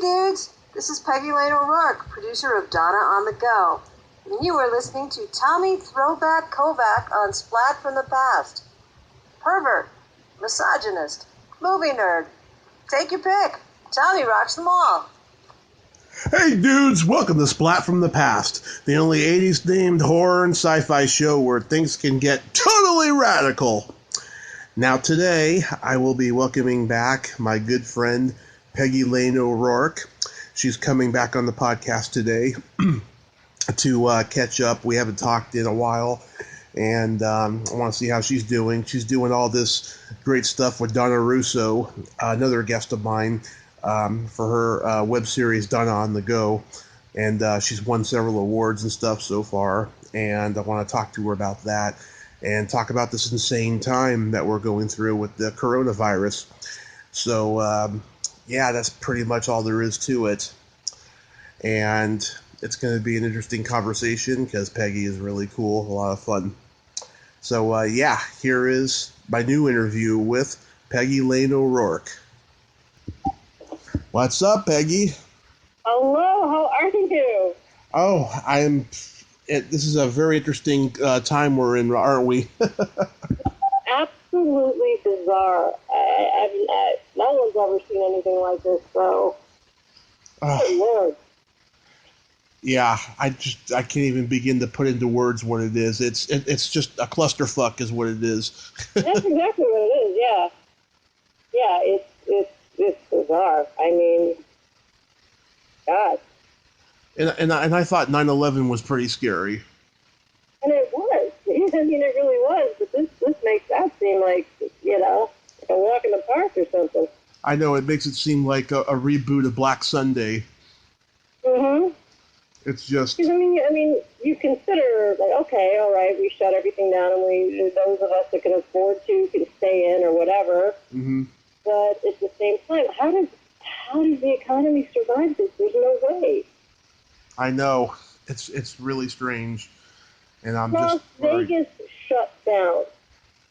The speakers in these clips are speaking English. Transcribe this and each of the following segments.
dudes, this is Peggy Lane O Rourke, producer of Donna On the Go, and you are listening to Tommy Throwback Kovac on Splat from the Past. Pervert, misogynist, movie nerd, take your pick. Tommy rocks them all. Hey dudes, welcome to Splat from the Past, the only 80s themed horror and sci-fi show where things can get totally radical. Now today, I will be welcoming back my good friend Peggy Lane O Rourke. She's coming back on the podcast today to catch up. We haven't talked in a while, and I want to see how she's doing. She's doing all this great stuff with Donna Russo, another guest of mine, for her web series Donna On the Go, and she's won several awards and stuff so far, and I want to talk to her about that and talk about this insane time that we're going through with the coronavirus. So, yeah, that's pretty much all there is to it, and it's going to be an interesting conversation because Peggy is really cool, a lot of fun. So, yeah, here is my new interview with Peggy Lane O Rourke. What's up, Peggy? Hello, how are you? Oh, this is a very interesting time we're in, aren't we? Absolutely bizarre. No one's ever seen anything like this, so... Good Lord. Yeah, I can't even begin to put into words what it is. It's just a clusterfuck is what it is. That's exactly what it is, yeah. Yeah, it's bizarre. I mean, God. And I thought 9/11 was pretty scary. And it was. I mean, it really was. But this makes that seem like, like a walk in the park or something. I know, it makes it seem like a reboot of Black Sunday. Mm-hmm. It's just... I mean, you consider, like, okay, all right, we shut everything down, and those of us that can afford to can stay in or whatever. Mm-hmm. But at the same time, how does the economy survive this? There's no way. I know. It's really strange. And I'm Las just... Vegas shut down.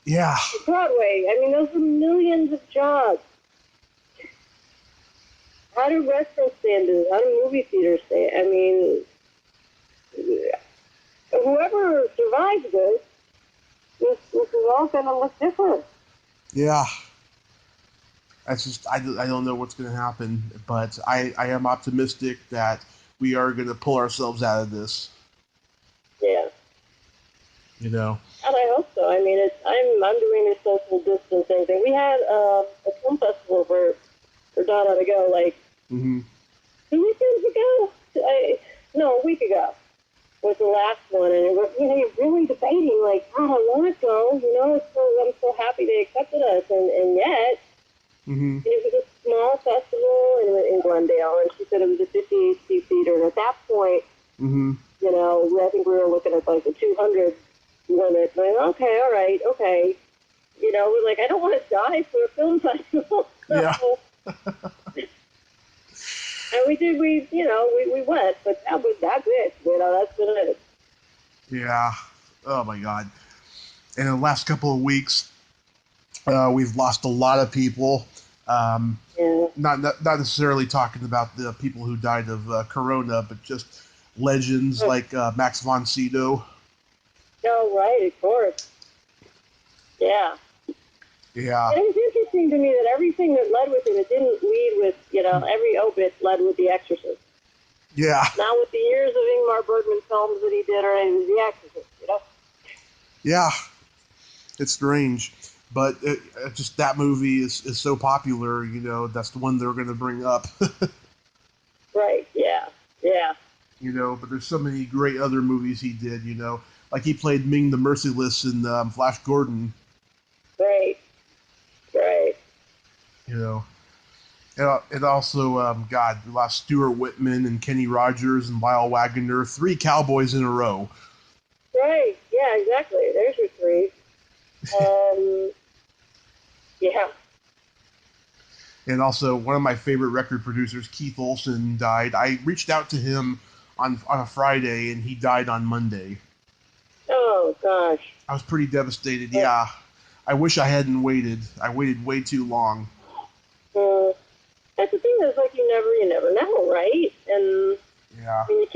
Yeah. Broadway, I mean, those are millions of jobs. How do restaurants stand this? How do movie theaters stand? I mean, whoever survives this is all going to look different. Yeah. That's just, I don't know what's going to happen, but I am optimistic that we are going to pull ourselves out of this. Yeah. You know? And I hope so. I mean, I'm doing this social distancing thing. We had a film festival for Donna to go, like, 2 weekends ago? A week ago was the last one, and you're really debating, like, God, I want to go, I'm so happy they accepted us, and yet, it was a small festival in Glendale, and she said it was a 58-seat theater, and at that point, I think we were looking at, like, the 200 limit, like, okay, all right, okay, we're like, I don't want to die for a film festival, so... Yeah. And we went, but that's it. That's been it. Yeah. Oh my God. In the last couple of weeks, we've lost a lot of people. Not necessarily talking about the people who died of corona, but just legends like Max von Sydow. Oh, right, of course. Yeah. Yeah. It was interesting to me that everything that led with it didn't lead with, every obit led with The Exorcist. Yeah. Not with the years of Ingmar Bergman films that he did or anything, The Exorcist, Yeah. It's strange. But just that movie is so popular, that's the one they're going to bring up. Right, yeah. But there's so many great other movies he did, like he played Ming the Merciless in Flash Gordon. Right. And also, we lost Stuart Whitman and Kenny Rogers and Lyle Waggoner, 3 cowboys in a row. Right, yeah, exactly. There's your 3. Yeah. And also, one of my favorite record producers, Keith Olsen, died. I reached out to him on a Friday, and he died on Monday. Oh, gosh. I was pretty devastated, yeah. I wish I hadn't waited. I waited way too long. That's the thing, is like you you never know, right? And Yeah. I mean, you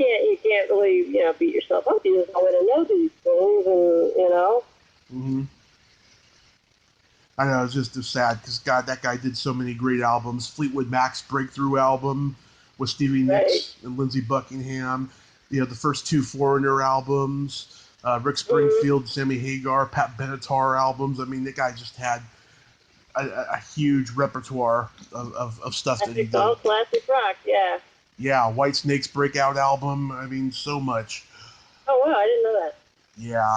can't really, beat yourself up. You just know to know these things, and Mm-hmm. I know, it's just sad because, God, that guy did so many great albums. Fleetwood Mac's breakthrough album with Stevie Nicks and Lindsey Buckingham. The first two Foreigner albums, Rick Springfield, Sammy Hagar, Pat Benatar albums. I mean, that guy just had a huge repertoire of stuff that he did. All classic rock, yeah. Yeah, White Snake's breakout album. I mean, so much. Oh, wow, I didn't know that. Yeah.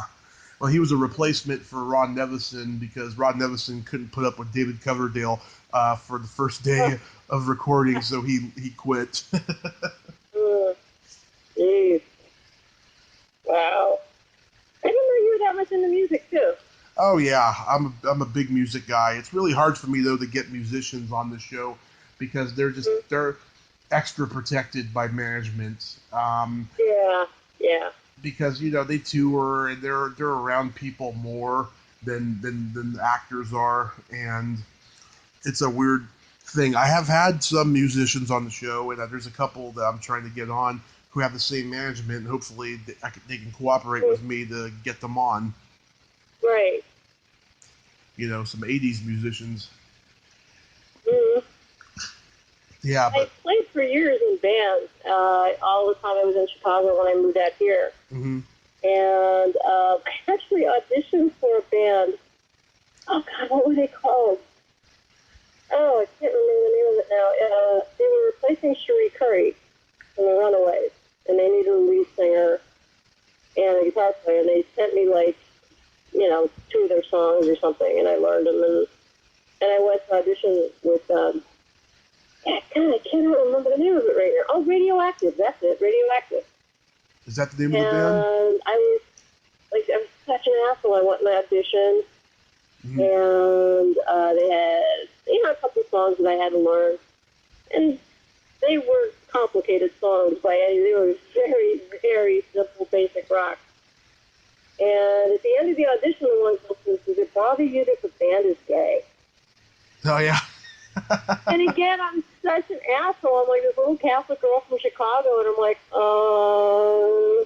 Well, he was a replacement for Ron Nevison because Ron Nevison couldn't put up with David Coverdale for the first day of recording, so he quit. Jeez. Wow. I didn't know you were that much into music, too. Oh, yeah. I'm a big music guy. It's really hard for me, though, to get musicians on the show because they're extra protected by management. Yeah. Because they tour and they're around people more than the actors are, and it's a weird thing. I have had some musicians on the show, and there's a couple that I'm trying to get on who have the same management, and hopefully they can cooperate with me to get them on. Right. Some 80s musicians. Mm-hmm. Yeah, but I played for years in bands. All the time I was in Chicago when I moved out here. Mm-hmm. And I actually auditioned for a band. Oh, God, what were they called? Oh, I can't remember the name of it now. They were replacing Cherie Currie from the Runaways, and they needed a lead singer and a guitar player, and they sent me, two of their songs or something, and I learned them, and I went to audition with God, I cannot remember the name of it right now. Oh, Radioactive. That's it, Radioactive. Is that the name of the band? And I was such an asshole. I went in the audition, and they had, a couple songs that I had to learn, and they were complicated songs they were very, very simple, basic rock. And at the end of the audition, the one said, "Does it bother you that the band is gay?" Oh, yeah. And again, I'm such an asshole. I'm like this little Catholic girl from Chicago, and I'm like, I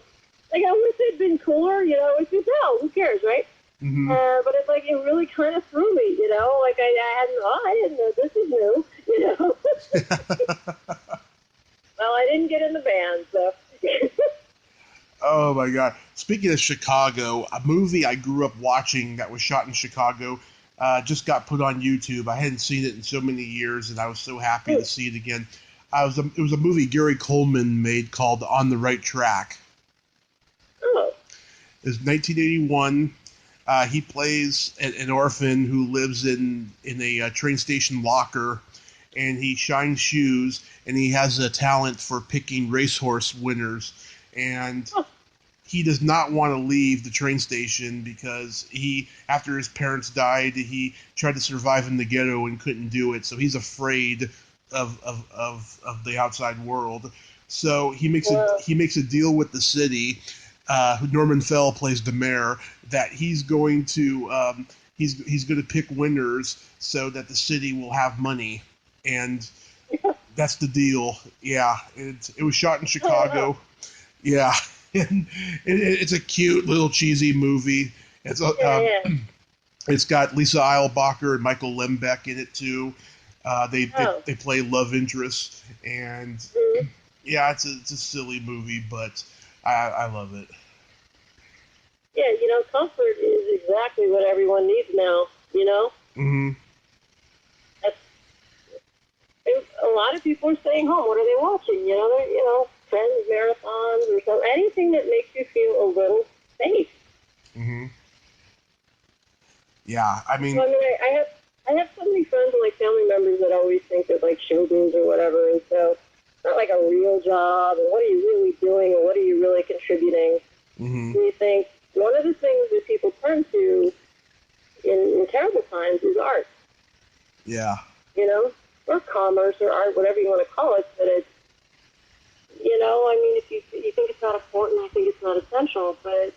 wish it'd been cooler, It's just, who cares, right? Mm-hmm. But it's it really kind of threw me, I didn't know this is new, Well, I didn't get in the band, so. Oh my God. Speaking of Chicago, a movie I grew up watching that was shot in Chicago just got put on YouTube. I hadn't seen it in so many years, and I was so happy to see it again. It was a movie Gary Coleman made called On the Right Track. Oh. It was 1981. He plays an orphan who lives in a train station locker, and he shines shoes, and he has a talent for picking racehorse winners. And he does not want to leave the train station because after his parents died, he tried to survive in the ghetto and couldn't do it. So he's afraid of the outside world. So he makes a deal with the city. Norman Fell plays the mayor, that he's going to he's going to pick winners so that the city will have money, and that's the deal. Yeah, it was shot in Chicago. Yeah, and it's a cute little cheesy movie. It's got Lisa Eilbacher and Michael Lembeck in it too. They play love interests, and yeah, it's a silly movie, but I love it. Yeah, comfort is exactly what everyone needs now, Mm-hmm. A lot of people are staying home. What are they watching? They're, Friends, marathons, or something. Anything that makes you feel a little safe. Mm-hmm. Yeah, I mean... So, I have so many friends and, family members that always think that, showbiz or whatever, and so it's not a real job, and what are you really doing, and what are you really contributing? Mm-hmm. And you think one of the things that people turn to in terrible times is art. Yeah. Or commerce or art, whatever you want to call it, but it's, if you think it's not important, you think it's not essential, but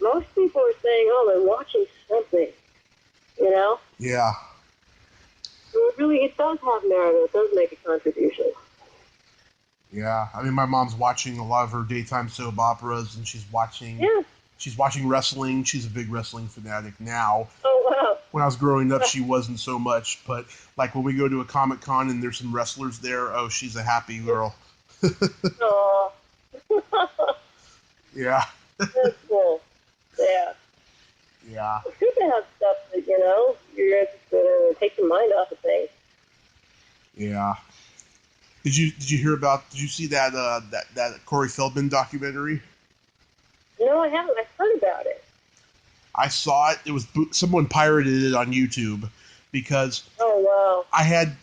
most people are saying, they're watching something, Yeah. So it does have merit, it does make a contribution. Yeah, I mean, my mom's watching a lot of her daytime soap operas, and she's watching wrestling. She's a big wrestling fanatic now. Oh, wow. When I was growing up, she wasn't so much, but like when we go to a Comic Con and there's some wrestlers there, oh, she's a happy girl. Aw. Yeah. That's cool. Yeah. Yeah. It's good to have stuff that, you're interested in and take your mind off of things. Yeah. Did you see that that Corey Feldman documentary? No, I haven't. I've heard about it. I saw it. It was someone pirated it on YouTube because I had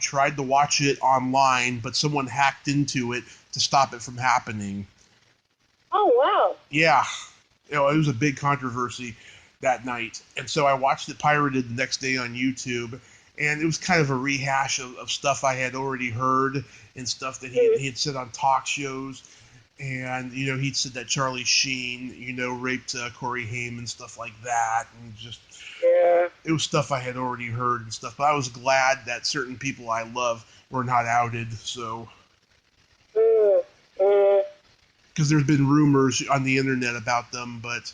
tried to watch it online, but someone hacked into it to stop it from happening. Oh, wow. Yeah, it was a big controversy that night, and so I watched it pirated the next day on YouTube. And it was kind of a rehash of stuff I had already heard and stuff that he had said on talk shows. And, he'd said that Charlie Sheen, raped Corey Haim and stuff like that. And just, it was stuff I had already heard and stuff. But I was glad that certain people I love were not outed, so. Because there's been rumors on the internet about them, but.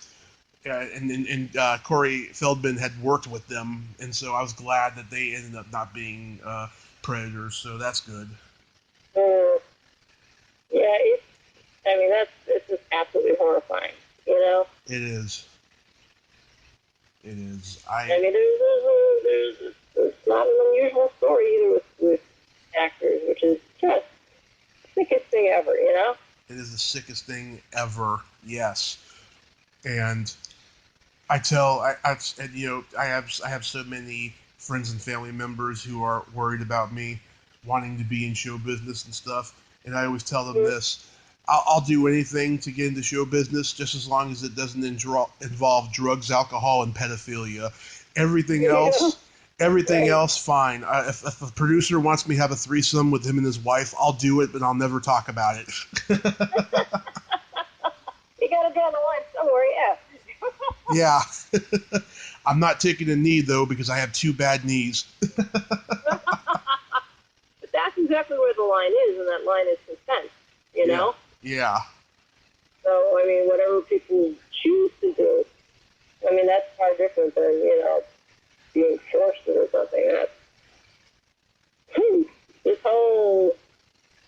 And Corey Feldman had worked with them, and so I was glad that they ended up not being predators. So that's good. Yeah, it's just absolutely horrifying. It is. It is. It's not an unusual story either with actors, which is just the sickest thing ever. It is the sickest thing ever. Yes, and. I have so many friends and family members who are worried about me wanting to be in show business and stuff, and I always tell them this: I'll do anything to get into show business, just as long as it doesn't involve drugs, alcohol, and pedophilia. Everything else, fine. If a producer wants me to have a threesome with him and his wife, I'll do it, but I'll never talk about it. You gotta draw the line somewhere, yeah. Yeah. I'm not taking a knee, though, because I have 2 bad knees. But that's exactly where the line is, and that line is consent, know? Yeah. So, whatever people choose to do, that's far different than, being forced or something. This whole,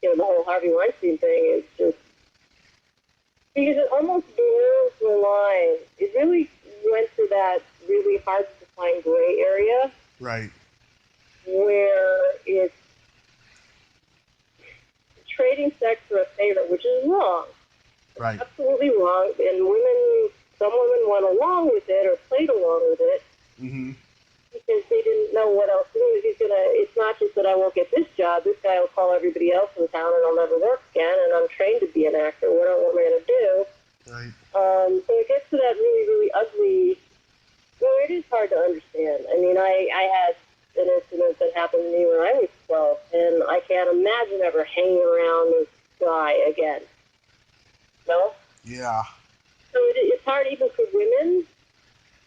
the whole Harvey Weinstein thing is just, because it almost blurs the line. It really went to that really hard to define gray area. Right. Where it's trading sex for a favor, which is wrong. Right. Absolutely wrong. And some women went along with it or played along with it. Mm-hmm. Because they didn't know what else to do. It's not just that I won't get this job. This guy will call everybody else in town and I'll never work again. And I'm trained to be an actor. What am I going to do? Right. So it gets to that really, really ugly. Well, it is hard to understand. I had an incident that happened to me when I was 12, and I can't imagine ever hanging around this guy again. No? Yeah. So it's hard even for women.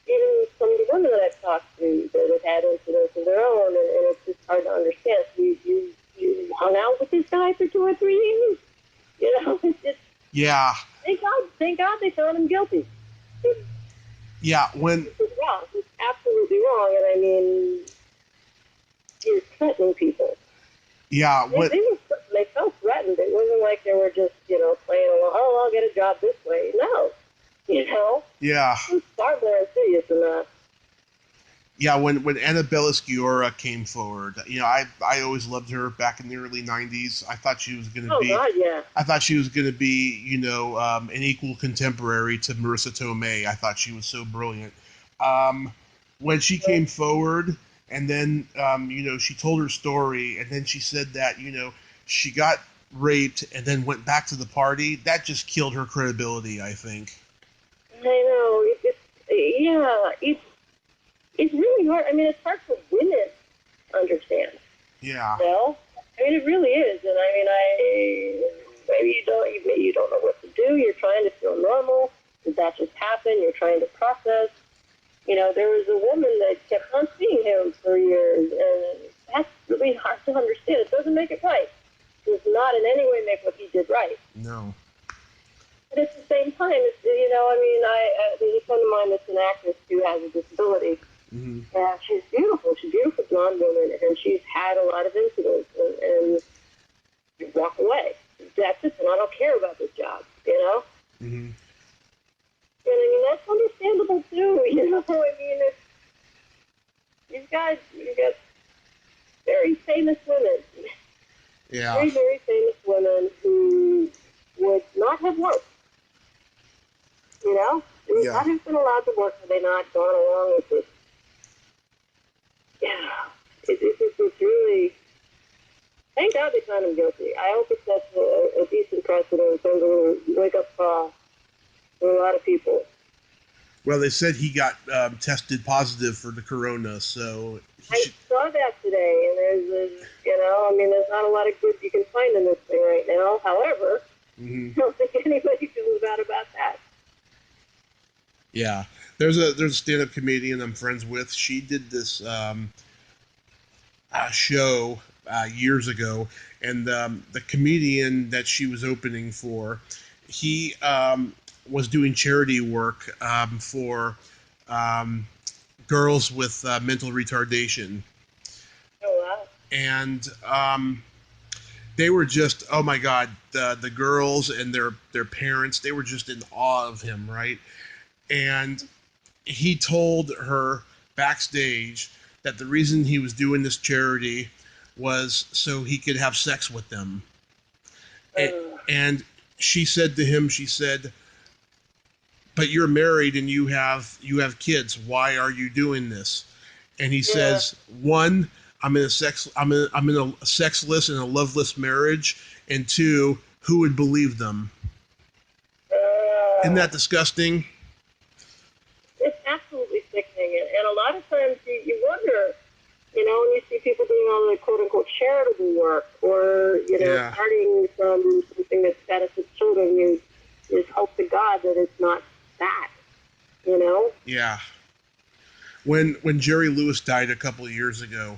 Even some of the women that I've talked to that have had incidents of their own, and it's just hard to understand. So you hung out with this guy for 2 or 3 years? It's just... Yeah. Thank God they found him guilty. Yeah, when... It's wrong. It's absolutely wrong, and you're threatening people. Yeah, they felt threatened. It wasn't like they were just, playing along, oh, I'll get a job this way. No. Yeah. It's far more serious than that. Yeah, when Annabella Sciorra came forward, I always loved her back in the early '90s. I thought she was going to be. Oh God, yeah. I thought she was going to be, an equal contemporary to Marissa Tomei. I thought she was so brilliant. When she came forward, and then she told her story, and then she said that she got raped and then went back to the party. That just killed her credibility, I think. I know. It's really hard. It's hard for women to understand. Yeah. It really is. And maybe you don't know what to do. You're trying to feel normal. Did that just happen? You're trying to process. There was a woman that kept on seeing him for years, and that's really hard to understand. It doesn't make it right. does not in any way make what he did right. No. But at the same time, there's a friend of mine that's an actress who has a disability. Mm-hmm. And she's beautiful. She's a beautiful blonde woman, and she's had a lot of incidents, and you walk away. That's it, and I don't care about this job, Mm-hmm. And I mean, that's understandable too, I mean, you've got very famous women. Yeah. Very, very famous women who would not have worked. They would not have been allowed to work had they not gone along with this. Yeah. It's really... Thank God they found him guilty. I hope it sets a decent precedent in terms of wake up for a lot of people. Well, they said he got tested positive for the corona, so... I saw that today, and there's not a lot of good you can find in this thing right now. However, I don't think anybody feels bad about that. Yeah. There's a stand-up comedian I'm friends with. She did this show years ago, and the comedian that she was opening for, he was doing charity work for girls with mental retardation. Oh, wow. And they were just, oh my God, the girls and their parents, they were just in awe of him, right? And he told her backstage that the reason he was doing this charity was so he could have sex with them. And she said to him, but you're married and you have kids. Why are you doing this? And he says, one, I'm in a sexless and a loveless marriage, and two, who would believe them? Isn't that disgusting? It's absolutely sickening, and a lot of times you wonder, when you see people doing all the quote-unquote charitable work, or, starting from something that benefits children, you just hope to God that it's not that, Yeah. When Jerry Lewis died a couple of years ago,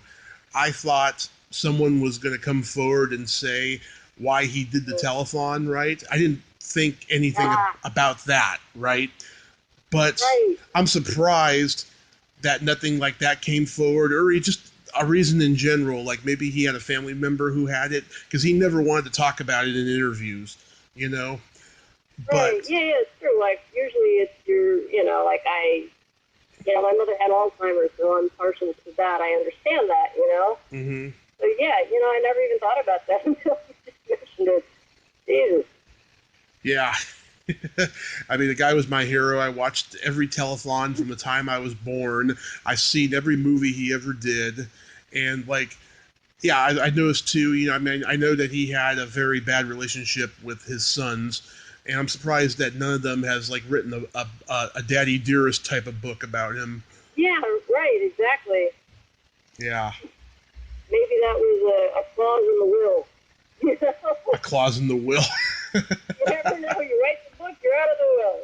I thought someone was going to come forward and say why he did the telethon, right? I didn't think anything about that, right? But I'm surprised that nothing like that came forward, or just a reason in general, like maybe he had a family member who had it, because he never wanted to talk about it in interviews, Right, But, yeah, it's true. Like, usually it's my mother had Alzheimer's, so I'm partial to that. I understand that, Mm-hmm. So, yeah, I never even thought about that until you just mentioned it. Jesus. Yeah. I mean, the guy was my hero. I watched every telethon from the time I was born. I've seen every movie he ever did. And, I noticed, too, I know that he had a very bad relationship with his sons. And I'm surprised that none of them has, written a Daddy Dearest type of book about him. Yeah, right, exactly. Yeah. Maybe that was a clause in the will. A clause in the will. You never know. You write the book, you're out of the will,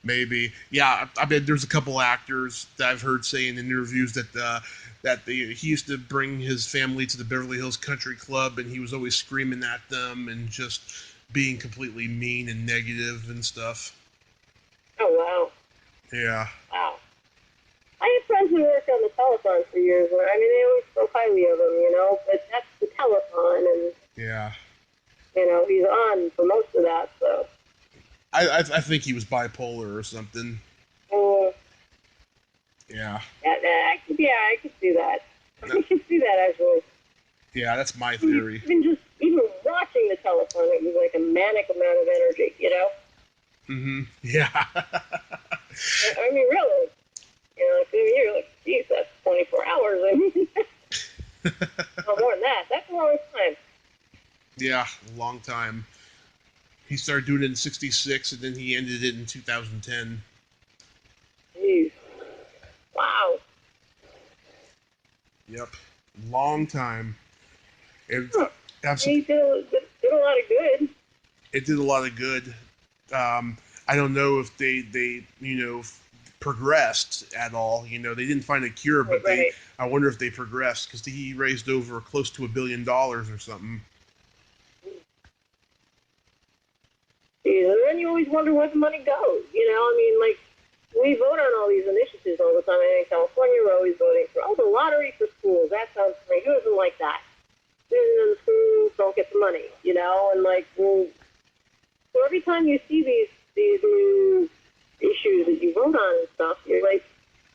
Maybe. Yeah, I mean, there's a couple actors that I've heard say in interviews that he used to bring his family to the Beverly Hills Country Club, and he was always screaming at them and just being completely mean and negative and stuff. Oh, wow. Yeah. Wow. I had friends who worked on the telethon for years, and they always spoke highly of him, but that's the telethon, and, yeah. He's on for most of that, so. I think he was bipolar or something. Yeah. I could see that. I could see that, actually. Yeah, that's my theory. Even watching the telethon, it was like a manic amount of energy, Mm-hmm. Yeah. I mean, really. You're like, geez, that's 24 hours. No more than that. That's a long time. Yeah, a long time. He started doing it in 1966, and then he ended it in 2010. Jeez. Wow. Yep. Long time. He did a lot of good. It did a lot of good. I don't know if they progressed at all. You know, they didn't find a cure, but Right. I wonder if they progressed, because he raised over close to $1 billion or something. And then you always wonder where the money goes. You know, I mean, like, we vote on all these initiatives all the time. And in California, we're always voting for, the lottery for schools. That sounds great. Who doesn't like that? The schools don't get the money, you know? And, like, so every time you see these issues that you vote on and stuff, you're like,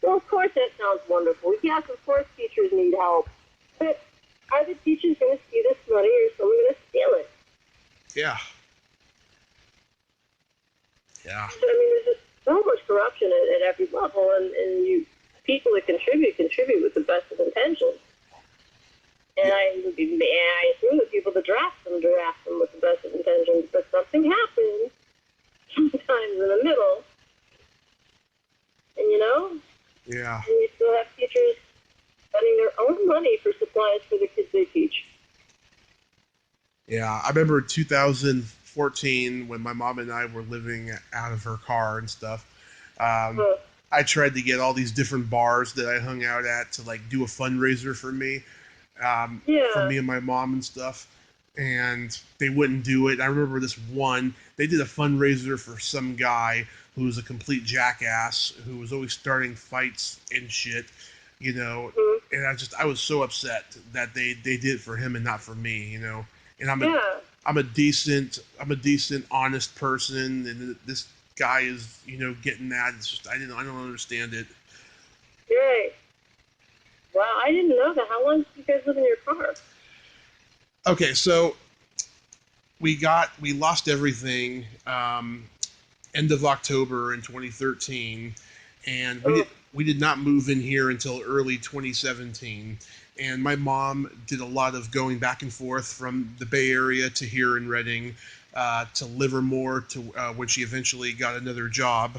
well, of course that sounds wonderful. Yes, of course teachers need help. But are the teachers going to see this money, or is someone going to steal it? Yeah. Yeah. I mean, there's just so much corruption at every level, and people that contribute with the best of intentions. And I assume the people that draft them with the best of intentions, but something happens sometimes in the middle, and you know? Yeah. And you still have teachers spending their own money for supplies for the kids they teach. Yeah, I remember 2014 when my mom and I were living out of her car and stuff. I tried to get all these different bars that I hung out at to like do a fundraiser for me, for me and my mom and stuff, and they wouldn't do it. I remember this one, they did a fundraiser for some guy who was a complete jackass, who was always starting fights and shit, you know, and I was so upset that they did it for him and not for me, you know. And I'm a decent, honest person, and this guy is, you know, getting that. It's just I don't understand it. Right. Wow, I didn't know that. How long did you guys live in your car? Okay, so we lost everything end of October in 2013, and we did not move in here until early 2017. And my mom did a lot of going back and forth from the Bay Area to here in Redding, to Livermore, to when she eventually got another job.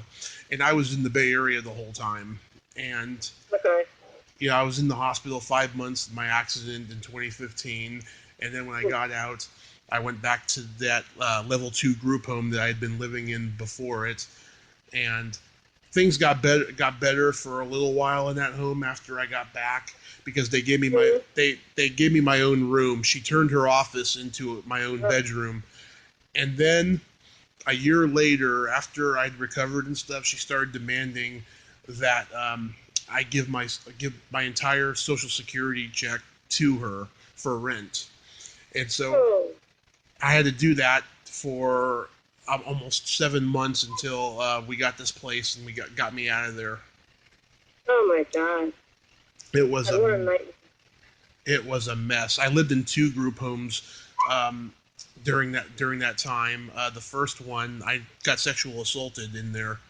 And I was in the Bay Area the whole time. And I was in the hospital 5 months of my accident in 2015. And then when I got out, I went back to that level 2 group home that I had been living in before it. And things got better for a little while in that home after I got back, because they gave me they gave me my own room. She turned her office into my own bedroom. And then a year later, after I'd recovered and stuff, she started demanding that I give my entire Social Security check to her for rent. And so I had to do that for almost 7 months until we got this place and got me out of there. Oh my God! It was a mess. I lived in 2 group homes during that time. The first one, I got sexual assaulted in there.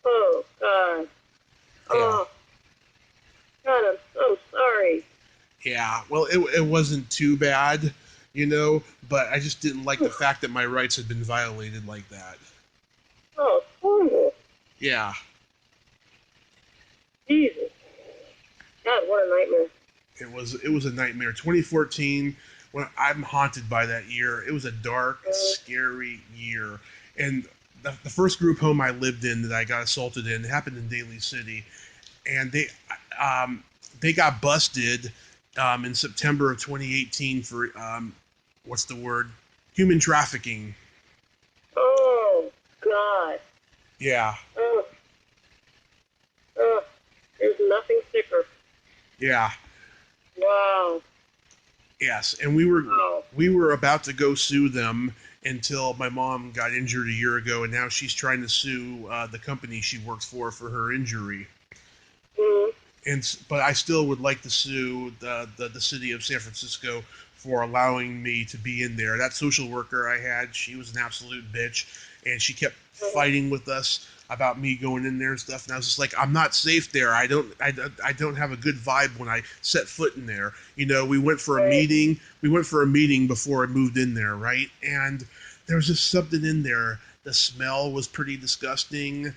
Oh God! Yeah. Oh God! I'm so sorry. Yeah. Well, it wasn't too bad, you know, but I just didn't like the fact that my rights had been violated like that. Oh, horrible. Yeah. Jesus. God, what a nightmare. It was a nightmare. 2014, when I'm haunted by that year. It was a dark, scary year. And the first group home I lived in that I got assaulted in happened in Daly City, and they got busted in September of 2018 for what's the word? Human trafficking. Oh God. Yeah. There's nothing sicker. Yeah. Wow. Yes, and we were about to go sue them until my mom got injured a year ago, and now she's trying to sue the company she works for her injury. But I still would like to sue the city of San Francisco for allowing me to be in there. That social worker I had, she was an absolute bitch, and she kept fighting with us about me going in there and stuff. And I was just like, I'm not safe there. I don't have a good vibe when I set foot in there. You know, we went for a meeting. We went for a meeting before I moved in there, right? And there was just something in there. The smell was pretty disgusting.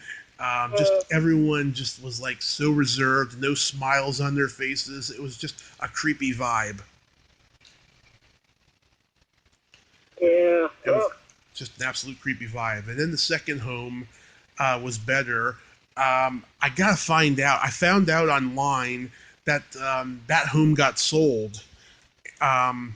Just everyone just was like so reserved, no smiles on their faces. It was just a creepy vibe. Yeah. It was just an absolute creepy vibe. And then the second home was better, I gotta find out. I found out online that that home got sold. Um,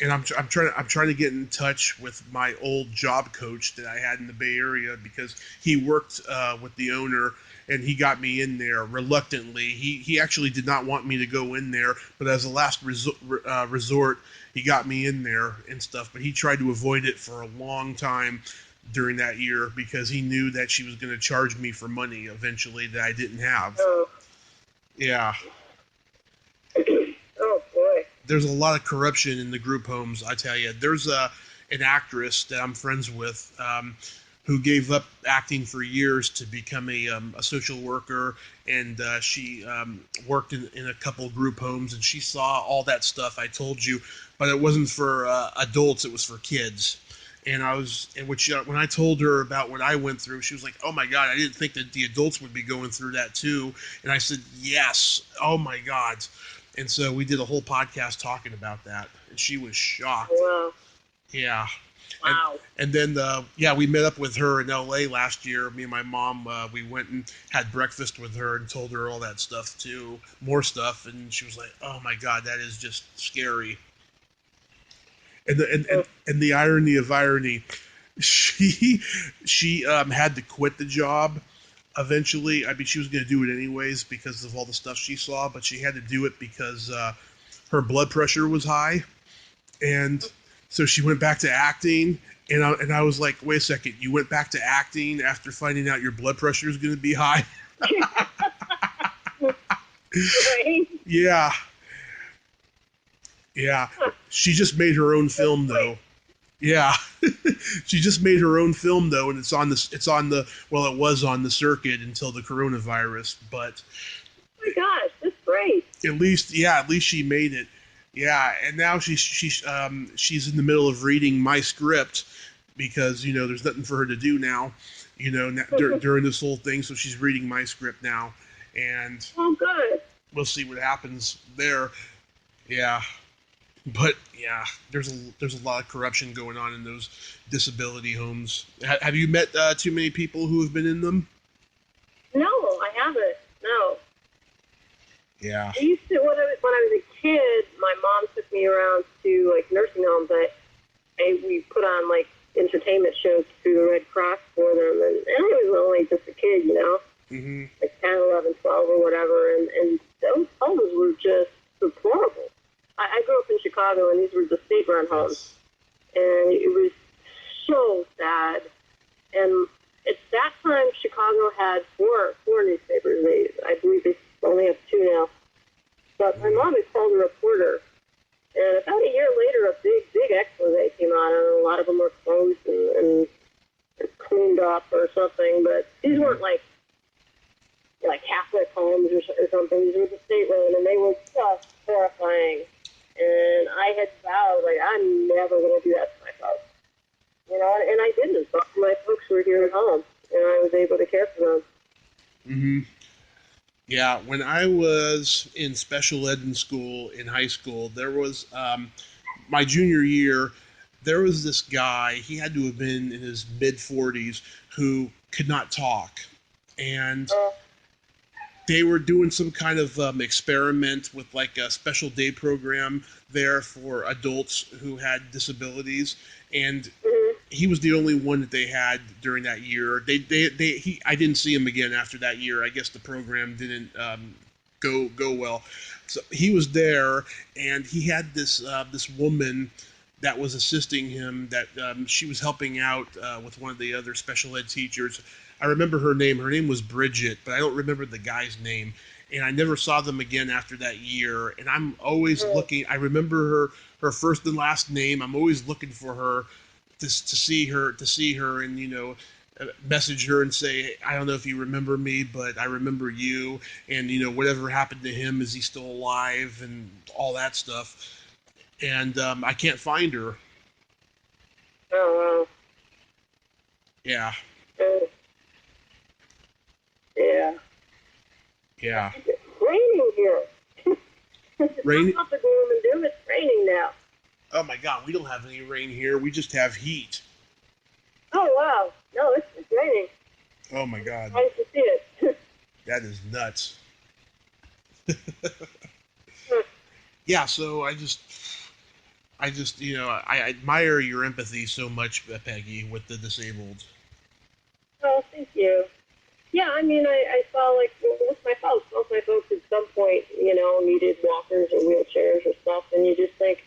and I'm trying to get in touch with my old job coach that I had in the Bay Area because he worked with the owner and he got me in there reluctantly. He actually did not want me to go in there, but as a last resort, he got me in there and stuff. But he tried to avoid it for a long time during that year because he knew that she was going to charge me for money eventually that I didn't have. Oh. Yeah. Oh boy. There's a lot of corruption in the group homes. I tell you, there's an actress that I'm friends with who gave up acting for years to become a social worker, and she worked in a couple group homes, and she saw all that stuff I told you, but it wasn't for adults; it was for kids. And when I told her about what I went through, she was like, "Oh my God, I didn't think that the adults would be going through that too." And I said, "Yes, oh my God." And so we did a whole podcast talking about that, and she was shocked. Wow. Yeah. Wow. And then, yeah, we met up with her in L.A. last year. Me and my mom, we went and had breakfast with her and told her all that stuff too, more stuff, and she was like, "Oh my God, that is just scary." And the irony of irony, she had to quit the job eventually. I mean, she was going to do it anyways because of all the stuff she saw, but she had to do it because her blood pressure was high, and so she went back to acting. And I was like, wait a second, you went back to acting after finding out your blood pressure is going to be high? Right. Yeah. Yeah. She just made her own film though. Yeah. She just made her own film though, and it was on the circuit until the coronavirus, but Oh my gosh, that's great. at least she made it. Yeah, and now she's in the middle of reading my script because there's nothing for her to do now, during this whole thing. So she's reading my script now, and Oh, good. we'll see what happens there. Yeah, but yeah, there's a lot of corruption going on in those disability homes. Have you met too many people who have been in them? No, I haven't. No. Yeah. I used to when I was a kid. My mom took me around to like nursing homes. We put on like entertainment shows through the Red Cross for them, and I was only just a kid, Mm-hmm. like 10, 11, 12 or whatever, and those homes were just deplorable. I grew up in Chicago, and these were the state-run homes, and it was so sad. And at that time, Chicago had four newspapers. I believe they only have two now. But my mom had called a reporter, and about a year later, a big expose came out, and a lot of them were closed and cleaned up or something. But these weren't like Catholic homes or something. These were the state-run, and they were just horrifying. And I had vowed, like, I'm never going to do that to myself. And I didn't. But my folks were here at home, and I was able to care for them. Mm-hmm. Yeah, when I was in special ed in school, in high school, there was, my junior year, there was this guy, he had to have been in his mid-40s, who could not talk. And they were doing some kind of experiment with like a special day program there for adults who had disabilities, and he was the only one that they had during that year. I didn't see him again after that year. I guess the program didn't go well. So he was there, and he had this woman that was assisting him. That she was helping out with one of the other special ed teachers. I remember her name. Her name was Bridget, but I don't remember the guy's name. And I never saw them again after that year. And I'm always looking. I remember her first and last name. I'm always looking for her to see her, and message her and say, I don't know if you remember me, but I remember you. And whatever happened to him, is he still alive, and all that stuff. And I can't find her. Oh, wow. Yeah. Yeah. Yeah. It's raining here. Rain? It's not the gloom and doom. It's raining now. Oh my God, we don't have any rain here. We just have heat. Oh, wow. No, it's raining. Oh my God. Nice to see it. That is nuts. Yeah, so I admire your empathy so much, Peggy, with the disabled. Oh, thank you. Yeah, I mean, I saw, like, with my folks, most of my folks at some point, needed walkers or wheelchairs or stuff, and you just think,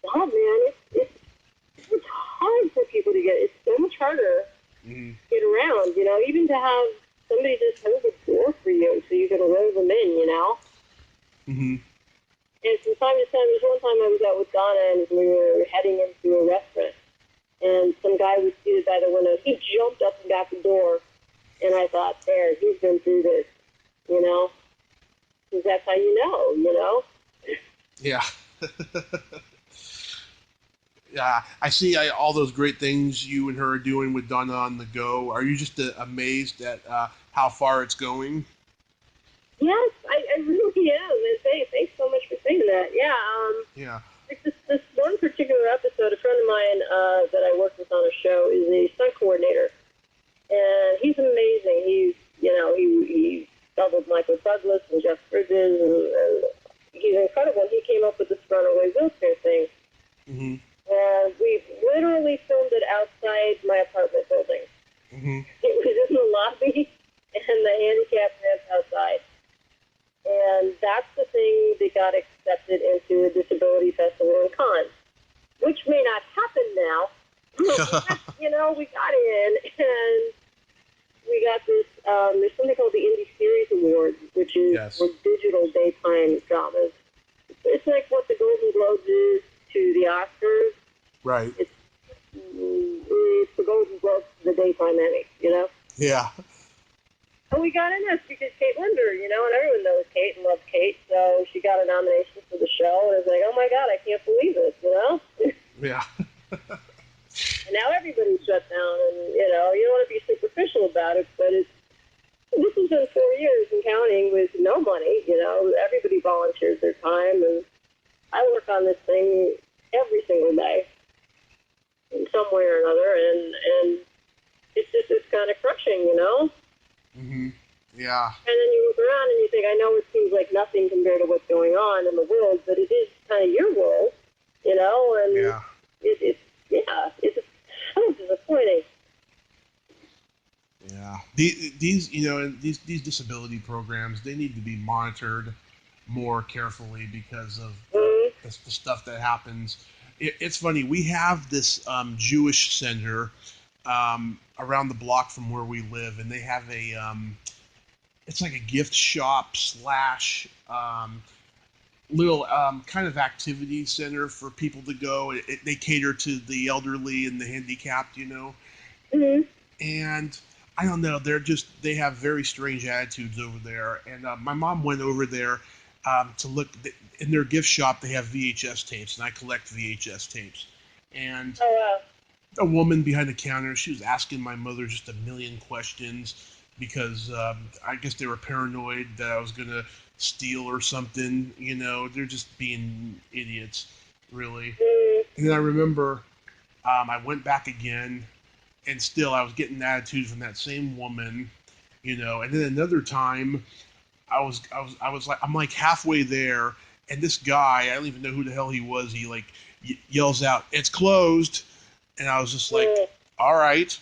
God, man, it's hard for people to get, it's so much harder Mm-hmm. to get around, even to have somebody just hold the door for you so you can roll them in. Mm-hmm. And from time to time, there's one time I was out with Donna and we were heading into a restaurant, and some guy was seated by the window. He jumped up and got the door, and I thought, there, he's been through this, because that's how you know. Yeah. Yeah, I see all those great things you and her are doing with Donna on the Go. Are you just amazed at how far it's going? Yes, I really am. And thanks so much for saying that. Yeah, Yeah. like this one particular episode, a friend of mine that I work with on a show is a stunt coordinator, and he's amazing. He doubled Michael Douglas and Jeff Bridges, and he's incredible. He came up with this runaway wheelchair thing. Mm-hmm. And we literally filmed it outside my apartment building. Mm-hmm. It was in the lobby and the handicap ramp outside. And that's the thing that got accepted into a disability festival in Cannes, which may not happen now. We got in, and we got this, there's something called the Indie Series Awards, which is for digital daytime dramas. It's like what the Golden Globes is to the Oscars. Right. It's the Golden Globes to the daytime Emmy, Yeah. And we got in this because Kate Linder, and everyone knows Kate and loves Kate, so she got a nomination for the show, and I was like, oh my God, I can't believe this, Yeah. And now everybody's shut down, and, you don't want to be superficial about it, but this has been 4 years and counting with no money, everybody volunteers their time, and I work on this thing every single day in some way or another, and it's kind of crushing, Mm-hmm. Yeah. And then you look around and you think, I know it seems like nothing compared to what's going on in the world, but it is kind of your world, and Yeah. it's so disappointing. Yeah. These disability programs, they need to be monitored more carefully because of the stuff that happens. It's funny. We have this Jewish center around the block from where we live, and they have it's like a gift shop / little kind of activity center for people to go. They cater to the elderly and the handicapped, Mm-hmm. And I don't know, they have very strange attitudes over there. And my mom went over there to look in their gift shop. They have VHS tapes, and I collect VHS tapes. And a woman behind the counter, she was asking my mother just a million questions because I guess they were paranoid that I was gonna steal or something. They're just being idiots, really. And then I remember I went back again, and still I was getting attitude from that same woman, And then another time, I'm like halfway there, and this guy, I don't even know who the hell he was. He like yells out, "It's closed," and I was just like, "All right,"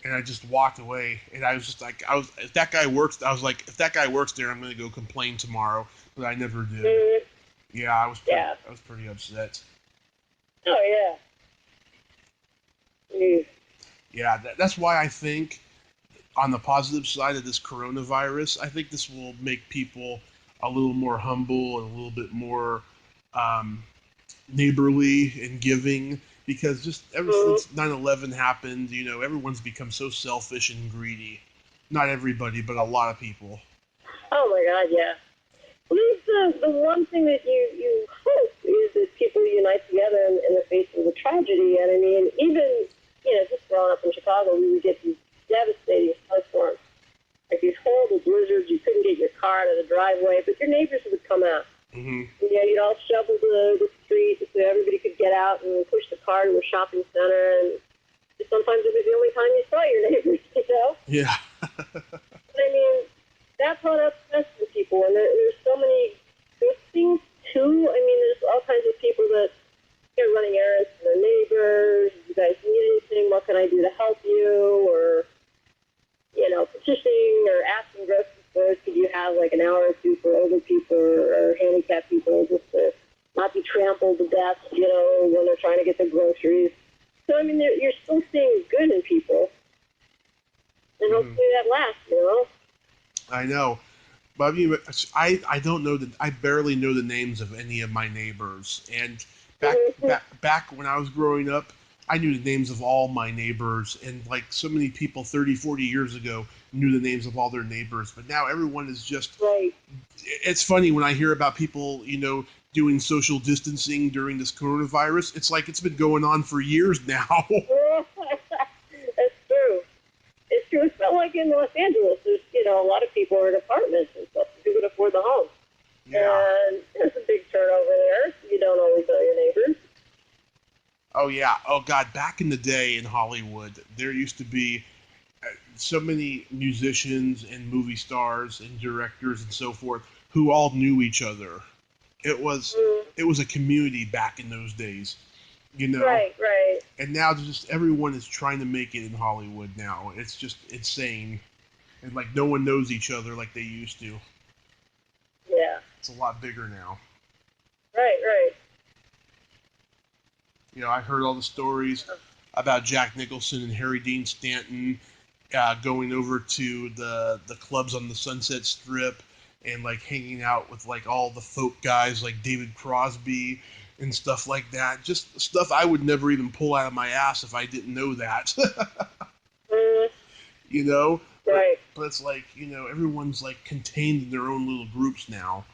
and I just walked away. And I was just like, if that guy works, I was like, if that guy works there, I'm gonna go complain tomorrow. But I never did. Yeah, I was pretty upset. Oh yeah. Yeah, that's why I think on the positive side of this coronavirus, I think this will make people a little more humble and a little bit more neighborly and giving, because just ever since 9/11 happened, everyone's become so selfish and greedy. Not everybody, but a lot of people. Oh my God, yeah. Well, the one thing that you hope is that people unite together in the face of the tragedy. And I mean, even, just growing up in Chicago, we would get these devastating snowstorms. Like these horrible blizzards, you couldn't get your car out of the driveway, but your neighbors would come out. Mm-hmm. You'd all shovel the street so everybody could get out and push the car to a shopping center. And sometimes it was the only time you saw your neighbors, Yeah. I mean, that's what upsets the people, and there's so many good things too. I mean, there's all kinds of people that are running errands for their neighbors. You guys need anything? What can I do to help you? Or, petitioning or asking grocery stores, could you have like an hour or two for older people or handicapped people just to not be trampled to death, when they're trying to get their groceries. So, I mean, you're still seeing good in people. And hopefully that lasts, I know. But I mean, I don't know I barely know the names of any of my neighbors. And back when I was growing up, I knew the names of all my neighbors. And like so many people 30, 40 years ago knew the names of all their neighbors. But now everyone is just... Right. It's funny when I hear about people, doing social distancing during this coronavirus. It's like it's been going on for years now. That's true. It's true. It's not like in Los Angeles. There's, a lot of people are in apartments and stuff who can afford the home. Yeah. And there's a big turnover there. You don't always know your neighbors. Oh, yeah. Oh, God. Back in the day in Hollywood, there used to be so many musicians and movie stars and directors and so forth who all knew each other. It was a community back in those days, Right, right. And now just everyone is trying to make it in Hollywood now. It's just insane. And like no one knows each other like they used to. Yeah. It's a lot bigger now. Right, right. I heard all the stories about Jack Nicholson and Harry Dean Stanton going over to the clubs on the Sunset Strip and like hanging out with like all the folk guys like David Crosby and stuff like that. Just stuff I would never even pull out of my ass if I didn't know that. Right. But it's like, everyone's like contained in their own little groups now.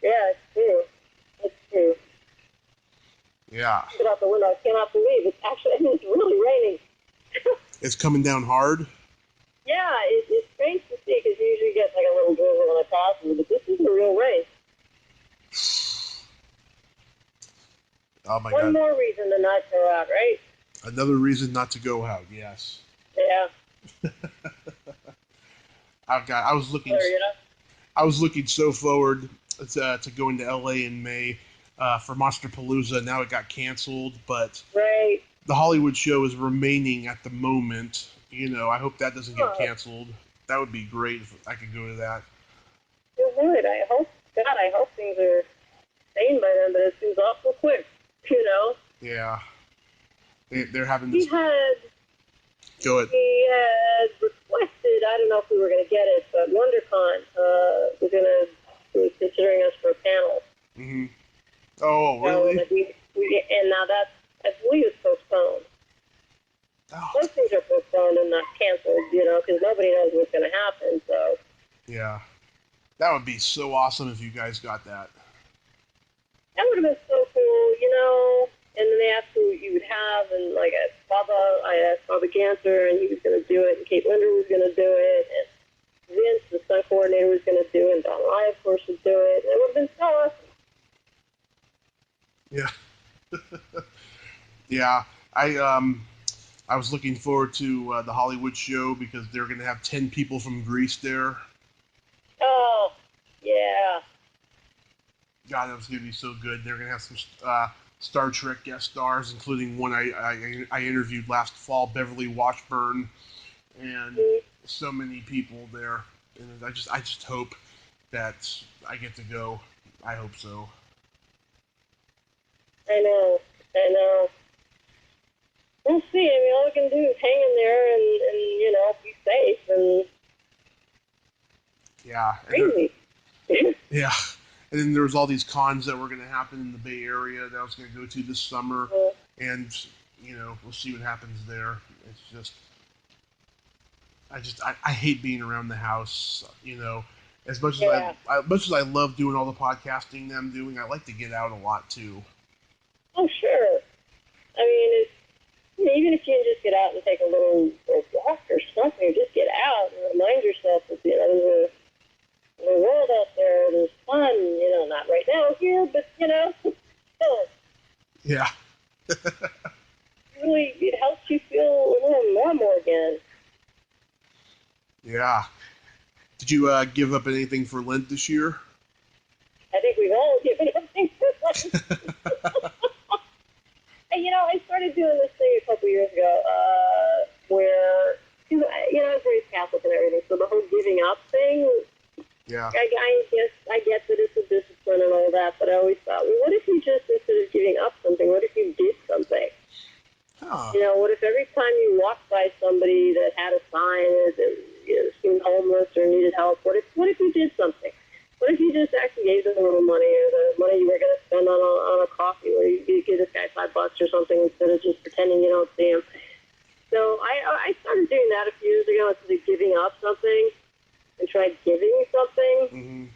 Yeah, it's true. It's true. Yeah. Get out the window. I cannot believe it's really raining. It's coming down hard. Yeah, it's strange to see because you usually get like a little drizzle when it passes, but this is a real rain. Oh my God. One more reason to not go out, right? Another reason not to go out, yes. Yeah. I was looking so forward to going to LA in May for Monsterpalooza. Now it got canceled, but right. The Hollywood show is remaining at the moment. I hope that doesn't get canceled. That would be great if I could go to that. It would. I hope things are sane by then, but it seems awful quick, Yeah. They're having this... Go ahead. He had requested, I don't know if we were going to get it, but WonderCon was considering us for a panel. Mm-hmm. Oh, really? And now that's, I believe, it's postponed. Oh. Most things are postponed and not canceled, because nobody knows what's going to happen, so... Yeah. That would be so awesome if you guys got that. That would have been so cool, And then they asked who you would have, and like I asked Baba Cancer, and he was going to do it, and Kate Linder was going to do it, and Vince, the stunt coordinator, was going to do it, and Don I, of course, would do it. It would have been so awesome. Yeah. Yeah. I was looking forward to the Hollywood show because they're going to have 10 people from Greece there. Oh, yeah. God, that was going to be so good. They're going to have some Star Trek guest stars, including one I interviewed last fall, Beverly Washburn, and so many people there. And I just hope that I get to go. I hope so. I know. We'll see. I mean, all we can do is hang in there and be safe and... Yeah. Crazy. Yeah. And then there was all these cons that were going to happen in the Bay Area that I was going to go to this summer. And, we'll see what happens there. It's just... I hate being around the house, As much as I love doing all the podcasting that I'm doing, I like to get out a lot, too. Oh, sure. I mean, even if you can just get out and take a little walk or something, just get out and remind yourself that, there's a world out there, there's fun, not right now here, but, still. Yeah. Really, it helps you feel a little normal again. Did you give up anything for Lent this year? I think we've all given up things for Lent. And, I started doing this thing a couple years ago where, I was raised Catholic and everything, so the whole giving up thing, yeah. I get that it's a discipline and all that, but I always thought, well, what if you just, instead of giving up something, what if you did something? Huh. What if every time you walked by somebody that had a sign that seemed homeless or needed help, what if you did something? What if you just actually gave them a little money, or the money you were going to spend on a coffee, where you give this guy $5 or something instead of just pretending you don't see him? So I started doing that a few years ago instead of giving up something, and tried giving something. Mm-hmm.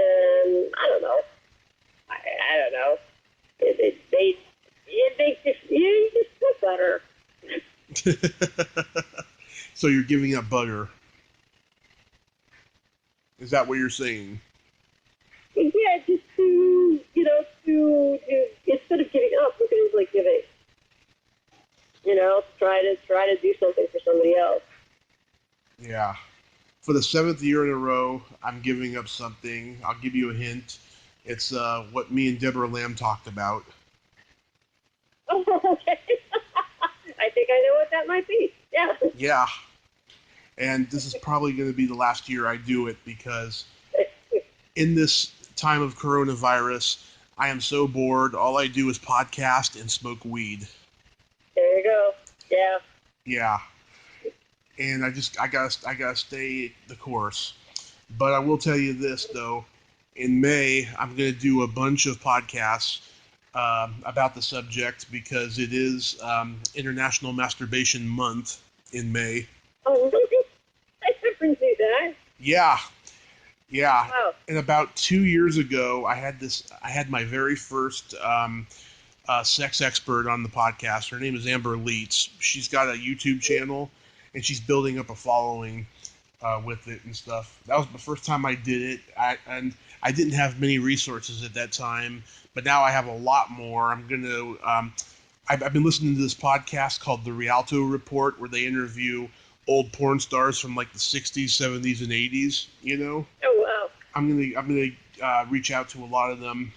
And I don't know. I don't know. It makes you just feel better. So you're giving up butter. Is that what you're saying? Yeah, just to instead of giving up, look at it as like giving. Try to do something for somebody else. Yeah. For the 7th year in a row, I'm giving up something. I'll give you a hint. It's what me and Deborah Lamb talked about. Oh, okay. I think I know what that might be. Yeah. Yeah. And this is probably going to be the last year I do it, because in this time of coronavirus, I am so bored. All I do is podcast and smoke weed. There you go. Yeah. Yeah. And I gotta stay the course. But I will tell you this, though. In May, I'm going to do a bunch of podcasts about the subject, because it is International Masturbation Month in May. Oh, really? I never knew that. Yeah. Wow. And about 2 years ago, I had my very first sex expert on the podcast. Her name is Amber Leitz. She's got a YouTube channel, and she's building up a following with it and stuff. That was the first time I did it, and I didn't have many resources at that time, but now I have a lot more. I'm going to I've been listening to this podcast called The Rialto Report, where they interview old porn stars from like the 60s, 70s, and 80s, Oh, wow. I'm gonna reach out to a lot of them,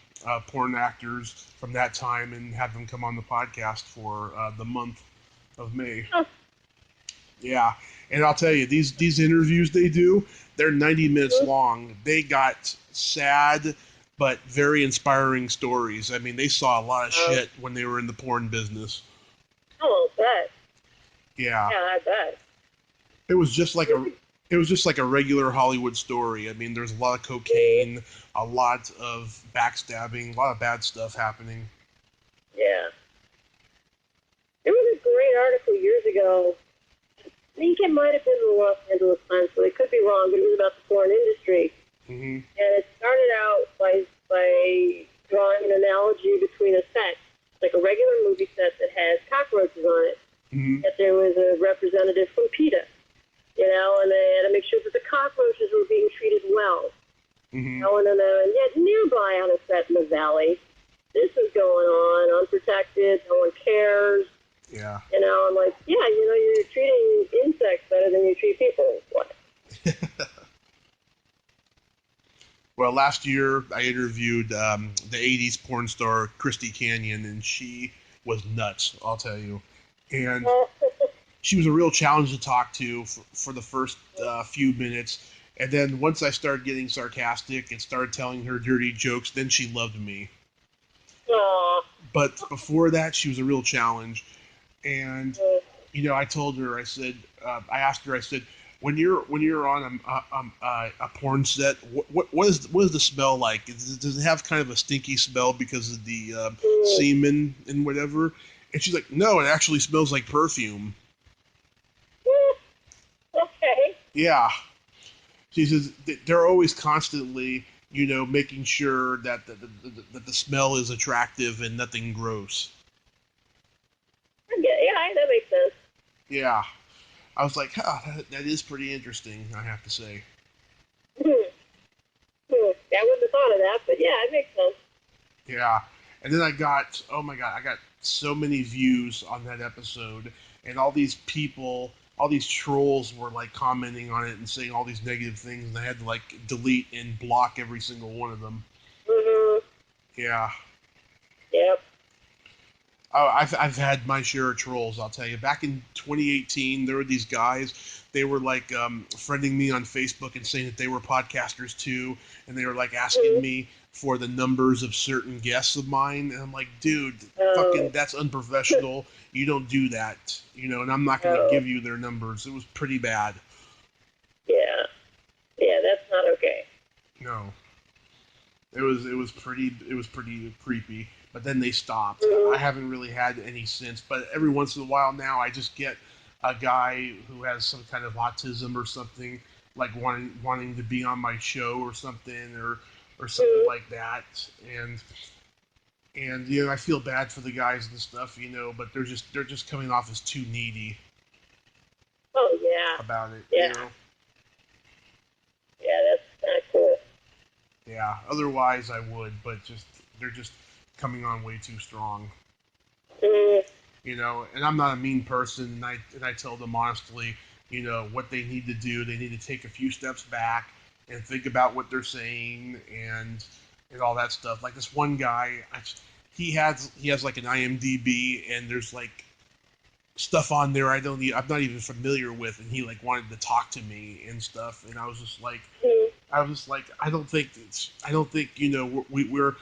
porn actors from that time, and have them come on the podcast for the month of May. Oh. Yeah, and I'll tell you, these interviews they do, they're 90 minutes long. They got sad but very inspiring stories. I mean, they saw a lot of shit when they were in the porn business. Oh, I bet. Yeah. Yeah, I bet. It was just like a regular Hollywood story. I mean, there's a lot of cocaine, a lot of backstabbing, a lot of bad stuff happening. Yeah. There was a great article years ago. I think it might have been the Los Angeles Times, so I could be wrong, but it was about the porn industry. Mm-hmm. And it started out by drawing an analogy between a set, like a regular movie set that has cockroaches on it. Mm-hmm. That there was a representative from PETA, and they had to make sure that the cockroaches were being treated well. Mm-hmm. And yet nearby on a set in the valley, this is going on, unprotected, no one cares. Yeah. I'm like, yeah, you're treating insects better than you treat people. What? Well, last year I interviewed the 80s porn star Christy Canyon, and she was nuts, I'll tell you. And she was a real challenge to talk to for the first few minutes. And then once I started getting sarcastic and started telling her dirty jokes, then she loved me. Aww. But before that, she was a real challenge. And, I told her, I asked her, when you're on a porn set, what is the smell like? Does it have kind of a stinky smell because of the semen and whatever? And she's like, no, it actually smells like perfume. Okay. Yeah. She says they're always constantly, making sure that the smell is attractive and nothing gross. Yeah, that makes sense. Yeah. I was like, that is pretty interesting, I have to say. I wouldn't have thought of that, but yeah, it makes sense. Yeah. And then I got so many views on that episode, and all these people all these trolls were like commenting on it and saying all these negative things, and I had to like delete and block every single one of them. Mhm. Yeah. Yep. Oh, I've had my share of trolls, I'll tell you. Back in 2018, there were these guys. They were like friending me on Facebook and saying that they were podcasters too, and they were like asking me for the numbers of certain guests of mine, and I'm like, dude, fucking, that's unprofessional. You don't do that, you know. And I'm not going to give you their numbers. It was pretty bad. Yeah. Yeah, that's not okay. No, it was pretty creepy. But then they stopped. I haven't really had any since. But every once in a while now, I just get a guy who has some kind of autism or something, like wanting to be on my show or something, or something like that. And you know, I feel bad for the guys and stuff, you know, but they're just coming off as too needy. Oh yeah. About it. Yeah. You know? Yeah, that's not cool. Yeah. Otherwise, I would, but they're just coming on way too strong. You know, and I'm not a mean person, and I tell them honestly, you know, what they need to do. They need to take a few steps back and think about what they're saying and all that stuff. Like this one guy, he has like an IMDb, and there's like stuff on there I'm not even familiar with, and he like wanted to talk to me and stuff, and I was just like, I don't think you know we're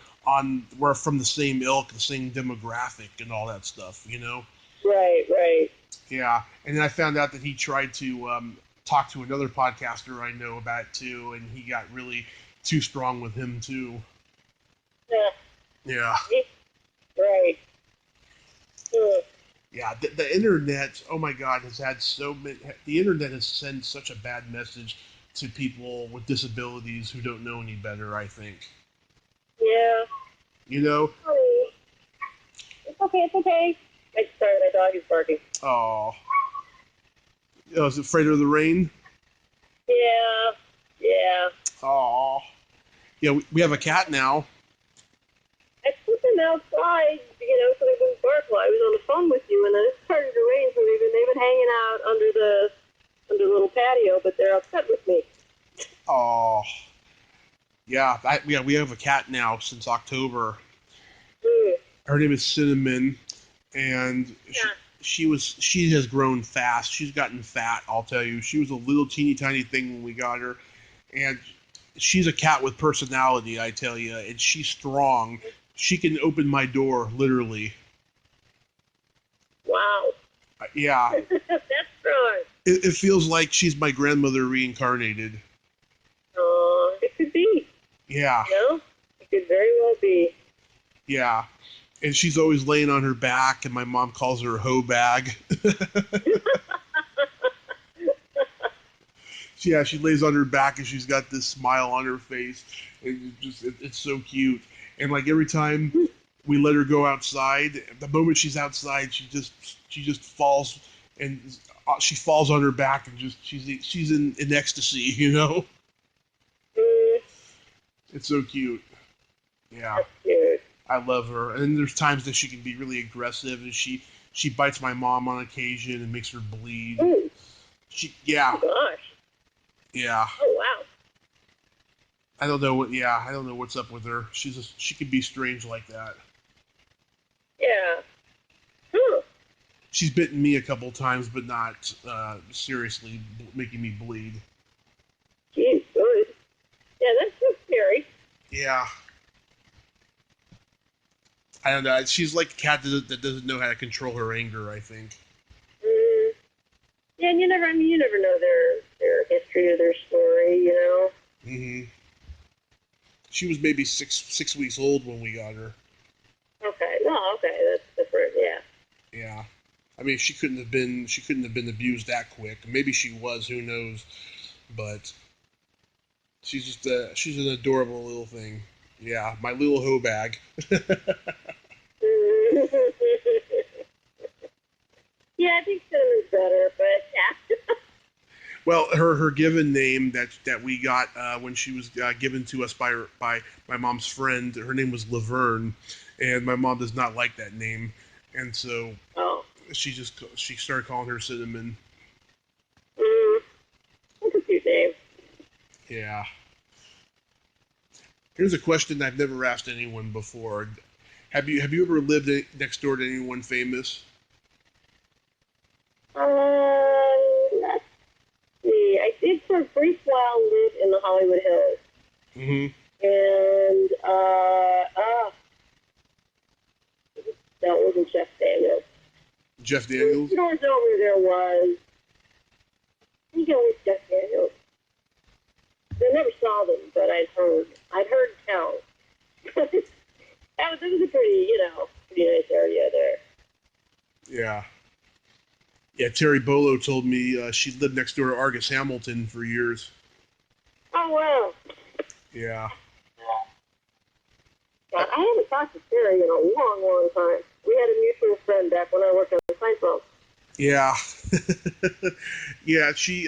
from the same ilk, the same demographic, and all that stuff, you know. Right. Yeah, and then I found out that he tried to talk to another podcaster I know about it too, and he got really too strong with him too. Yeah. Right. Yeah, the internet, oh my God, has had so many. The internet has sent such a bad message to people with disabilities who don't know any better, I think. Yeah. You know? Sorry. It's okay. Sorry, my dog is barking. Oh. Oh, is it afraid of the rain? Yeah. Oh. Yeah, we have a cat now. I put them outside, you know, so they wouldn't bark while I was on the phone with you, and then it started to rain, so they've been hanging out under the little patio, but they're upset with me. Oh. Yeah, we have a cat now since October. Her name is Cinnamon, and she has grown fast. She's gotten fat, I'll tell you. She was a little teeny tiny thing when we got her, and she's a cat with personality, I tell you, and she's strong. She can open my door, literally. Wow. Yeah. That's strong. It feels like she's my grandmother reincarnated. It could be. Yeah. You know? It could very well be. Yeah. And she's always laying on her back, and my mom calls her a hoe bag. Yeah, she lays on her back, and she's got this smile on her face. And it's so cute. And like every time we let her go outside, the moment she's outside, she just falls, and she falls on her back, and she's in ecstasy, you know. It's so cute. Yeah. That's cute. I love her. And there's times that she can be really aggressive, and she bites my mom on occasion and makes her bleed. Yeah. Oh gosh. Yeah. Oh wow. I don't know what's up with her. She can be strange like that. Yeah. She's bitten me a couple times, but not seriously making me bleed. Jeez, good. Yeah, that's so scary. Yeah. I don't know. She's like a cat that doesn't know how to control her anger, I think. Yeah, and you never know their history or their story, you know. Mm-hmm. She was maybe six weeks old when we got her. Okay. No, okay, that's different. Yeah. Yeah. I mean, she couldn't have been abused that quick. Maybe she was. Who knows? But she's an adorable little thing. Yeah, my little hoe bag. Yeah, I think Cinnamon's better, but yeah. Well, her given name that we got when she was given to us by my mom's friend, her name was Laverne, and my mom does not like that name, and so she started calling her Cinnamon. Yeah. Here's a question I've never asked anyone before. Have you ever lived next door to anyone famous? Let's see. I did for a brief while live in the Hollywood Hills. Mm-hmm. And, that wasn't Jeff Daniels. Jeff Daniels? The doors over there was, I think it was Jeff Daniels. I never saw them, but I'd heard tell. That was a pretty, pretty nice area there. Yeah. Yeah, Terry Bolo told me she lived next door to Argus Hamilton for years. Oh, wow. Yeah. I haven't talked to Terry in a long, long time. We had a mutual friend back when I worked on Seinfeld. Yeah. Yeah, she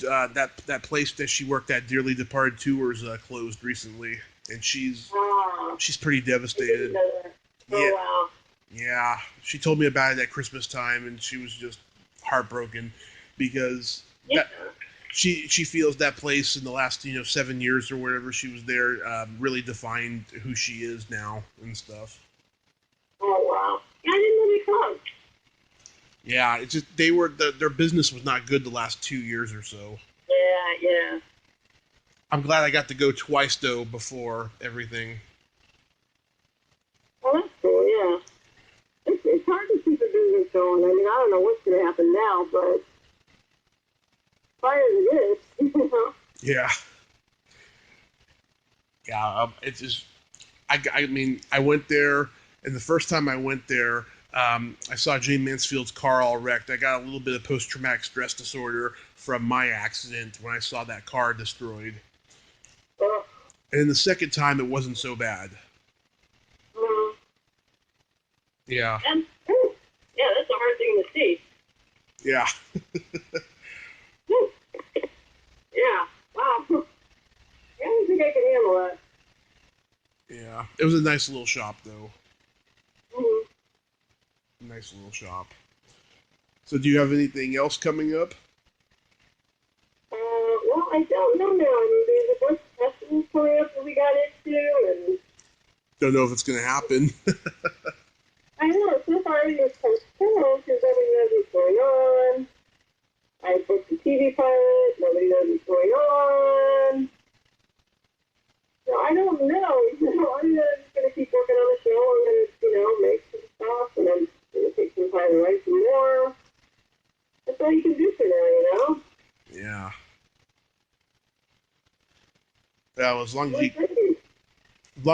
that place that she worked at, Dearly Departed Tours, closed recently, and she's pretty devastated. Oh, Yeah. wow. Yeah, she told me about it at Christmas time, and she was just heartbroken because she feels that place in the last 7 years or whatever she was there really defined who she is now and stuff. Oh, wow. Yeah, I didn't know they closed. Yeah, it's just their business was not good the last 2 years or so. Yeah. I'm glad I got to go twice though before everything. Well, that's cool. Yeah. It's hard to keep the business going. I mean, I don't know what's going to happen now, but fire as it is, Yeah. Yeah, it's just I mean, I went there, and the first time I went there, I saw Jane Mansfield's car all wrecked. I got a little bit of post-traumatic stress disorder from my accident when I saw that car destroyed. And then the second time, it wasn't so bad. Yeah. Yeah, that's a hard thing to see. Yeah. Yeah. Wow. I don't think I can handle that. Yeah. It was a nice little shop, though. Mm-hmm. Nice little shop. So do you have anything else coming up? Well, I don't know now. I mean, there's a bunch of festivals coming up that we got into, and Don't know if it's going to happen. I know, so far everything's postponed because nobody knows what's going on. I booked the TV pilot, nobody knows what's going on. So I don't know. I'm just going to keep working on the show. I'm going to, make some stuff, and I'm going to take some time to write some more. That's all you can do for now, Yeah. Well, as long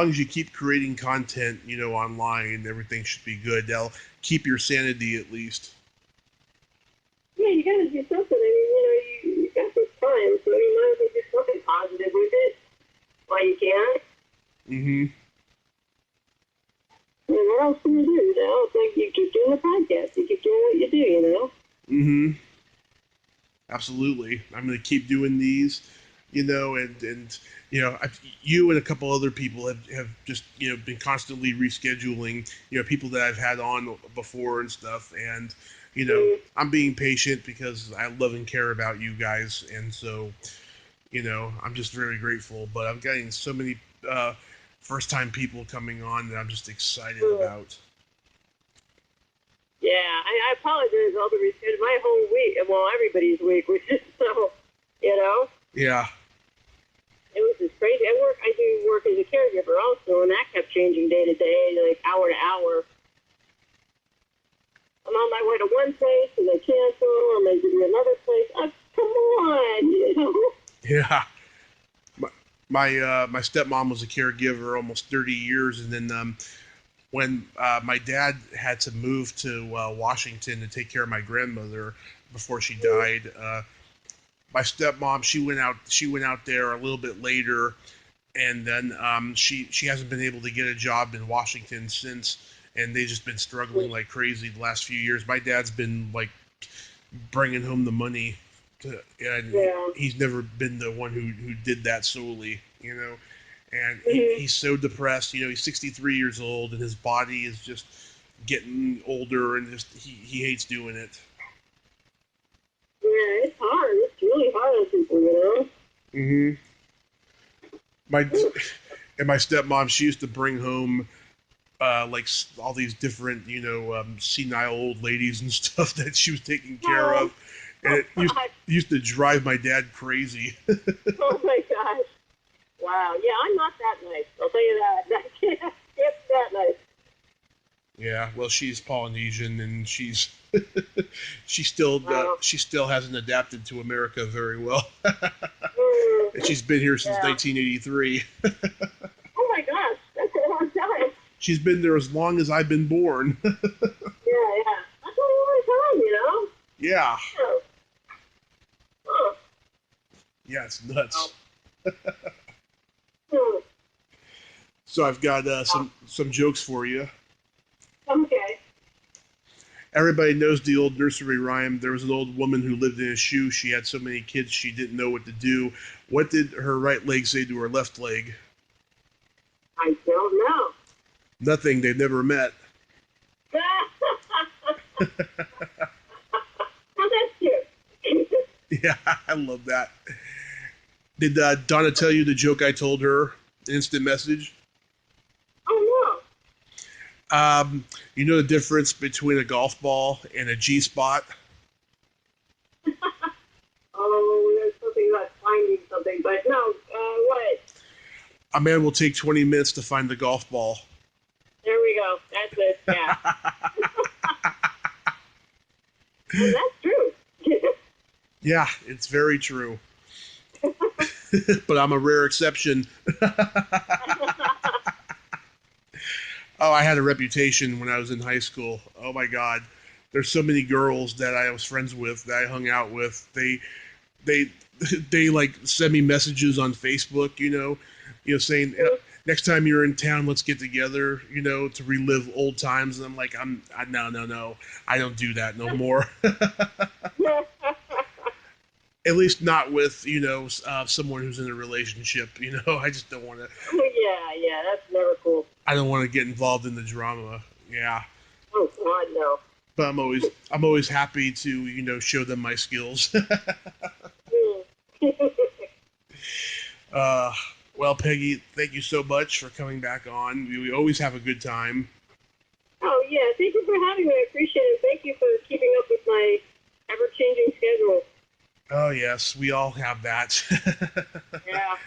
as you keep creating content, online, everything should be good. They'll keep your sanity at least. Yeah, you got to do something. I mean, you got this time, so you might as well do something positive with it while you can. Mm-hmm. I mean, what else can you do? It's like you keep doing the podcast. You keep doing what you do, Mm-hmm. Absolutely. I'm going to keep doing these, and you and a couple other people have just, been constantly rescheduling, people that I've had on before and stuff. And, I'm being patient because I love and care about you guys. And so, I'm just very grateful. But I'm getting so many first-time people coming on that I'm just excited about. Yeah, I apologize all the reschedule. My whole week, well, everybody's week was just so, Yeah. It was just crazy. I do work as a caregiver also, and that kept changing day to day, like hour to hour. I'm on my way to one place, and they cancel, or maybe to another place. Come on, Yeah. My stepmom was a caregiver almost 30 years, and then when my dad had to move to Washington to take care of my grandmother before she died, my stepmom she went out there a little bit later, and then she hasn't been able to get a job in Washington since, and they've just been struggling like crazy the last few years. My dad's been like bringing home the money, and he's never been the one who did that solely, And he's so depressed. He's 63 years old, and his body is just getting older, and just he hates doing it. Yeah, it's hard. It's really hard on people, Mm-hmm. My and my stepmom, she used to bring home like all these different, senile old ladies and stuff that she was taking care Oh, of, and oh it God. used to drive my dad crazy. Oh my gosh. Wow. Yeah, I'm not that nice. I'll tell you that. It's that nice. Yeah, well, she's Polynesian, and Wow. she still hasn't adapted to America very well, Mm, and she's been here since yeah. 1983. Oh my gosh. That's a long time. She's been there as long as I've been born. Yeah, yeah. That's a long time, you know? Yeah, Oh. Huh. yeah, it's nuts. Hmm. So I've got Wow. some jokes for you. Okay. Everybody knows the old nursery rhyme. There was an old woman who lived in a shoe. She had so many kids she didn't know what to do. What did her right leg say to her left leg? I don't know. Nothing. They've never met. Well, that's cute. Yeah, I love that. Did Donna tell you the joke I told her? Instant message. Oh You know the difference between a golf ball and a G spot? no. Oh, there's something about finding something, but no. What? A man will take 20 minutes to find the golf ball. There we go. That's it. Yeah. And that's true. Yeah, it's very true. But I'm a rare exception. Oh, I had a reputation when I was in high school. Oh my God, there's so many girls that I was friends with that I hung out with. They they like send me messages on Facebook, saying next time you're in town, let's get together, to relive old times. And I'm like, no, I don't do that no more. At least not with someone who's in a relationship. I just don't want to. Yeah, that's never cool. I don't want to get involved in the drama. Yeah. Oh God, no. But I'm always happy to show them my skills. Mm. uh, well, Peggy, thank you so much for coming back on. We always have a good time. Oh yeah, thank you for having me. I appreciate it. Thank you for keeping up with my ever-changing schedule. Oh yes, we all have that. Yeah.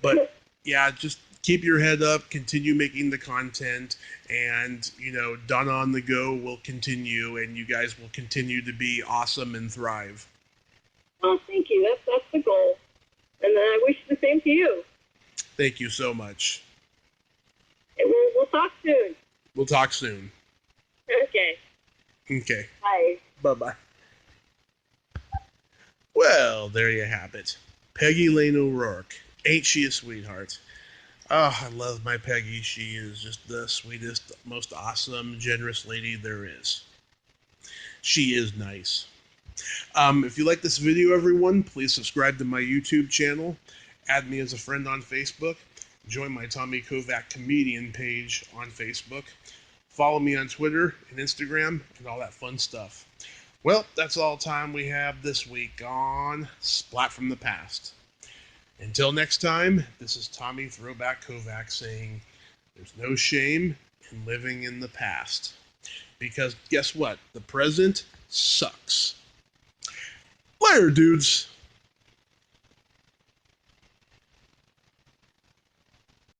But yeah, just keep your head up, continue making the content, and Donna on the Go will continue, and you guys will continue to be awesome and thrive. Oh, thank you. That's the goal, and I wish the same to you. Thank you so much. And we'll talk soon. We'll talk soon. Okay. Okay. Bye. Bye-bye. Well, there you have it. Peggy Lane O Rourke. Ain't she a sweetheart? Oh, I love my Peggy. She is just the sweetest, most awesome, generous lady there is. She is nice. If you like this video, everyone, please subscribe to my YouTube channel. Add me as a friend on Facebook. Join my Tommy Kovac comedian page on Facebook. Follow me on Twitter and Instagram and all that fun stuff. Well, that's all time we have this week on Splat from the Past. Until next time, this is Tommy Throwback Kovac saying there's no shame in living in the past. Because guess what? The present sucks. Later, dudes.